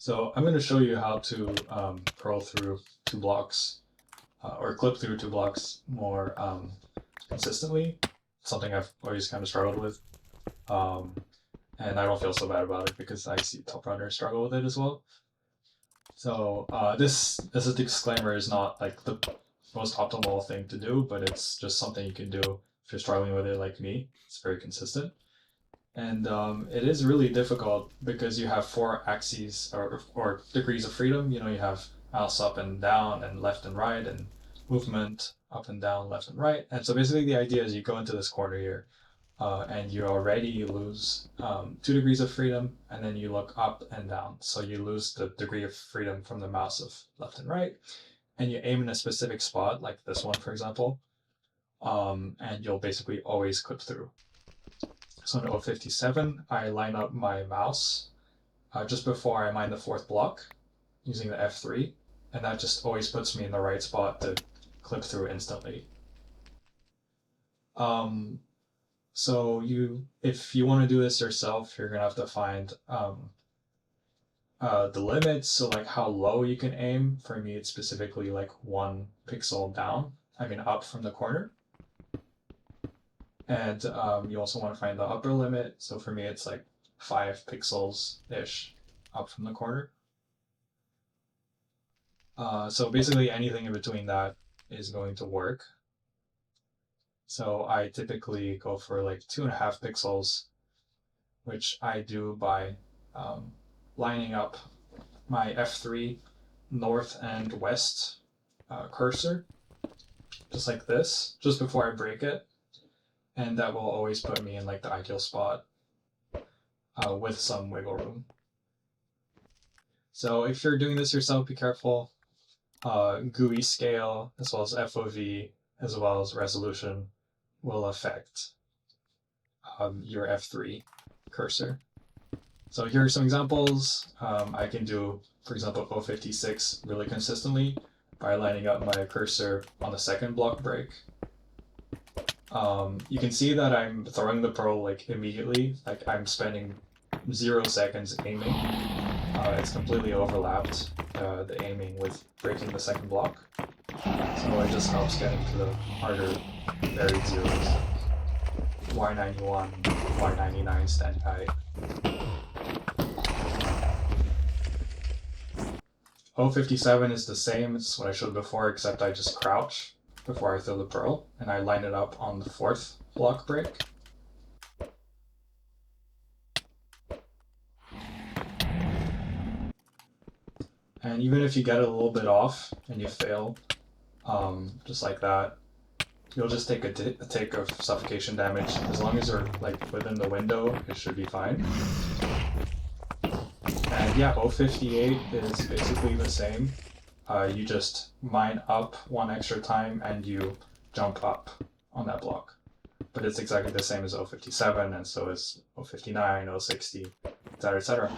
So I'm going to show you how to curl through two blocks or clip through two blocks more consistently. Something I've always kind of struggled with. Um, and I don't feel so bad about it because I see top runners struggle with it as well. So this, as a disclaimer, is not like the most optimal thing to do, but it's just something you can do if you're struggling with it like me. It's very consistent. And it is really difficult because you have four axes or degrees of freedom. You know, you have mouse up and down and left and right and movement up and down, left and right. And so basically the idea is you go into this corner here and you lose 2 degrees of freedom, and then you look up and down. So you lose the degree of freedom from the mouse of left and right, and you aim in a specific spot, like this one, for example, and you'll basically always clip through. So in 057, I line up my mouse just before I mine the fourth block using the F3, and that just always puts me in the right spot to clip through instantly. So if you want to do this yourself, you're gonna have to find the limits. So like how low you can aim. For me, it's specifically like 1 pixel down. I mean up from the corner. And you also want to find the upper limit. So for me, it's like 5 pixels-ish up from the corner. So basically anything in between that is going to work. So I typically go for like 2.5 pixels, which I do by lining up my F3 north and west cursor, just like this, just before I break it. And that will always put me in like the ideal spot with some wiggle room. So if you're doing this yourself, be careful. GUI scale, as well as FOV, as well as resolution will affect your F3 cursor. So here are some examples. I can do, for example, 056 really consistently by lining up my cursor on the second block break. You can see that I'm throwing the pearl like immediately, like I'm spending 0 seconds aiming. It's completely overlapped, the aiming with breaking the second block. So it just helps getting to the harder buried zeros. Y91, Y99 standing height. 057 is the same, it's what I showed before, except I just crouch before I throw the pearl, and I line it up on the fourth block break. And even if you get it a little bit off and you fail, just like that, you'll just take a tick of suffocation damage. As long as you're like within the window, it should be fine. And yeah, 058 is basically the same. You just mine up one extra time and you jump up on that block. But it's exactly the same as 057, and so is 059, 060, etc., etc.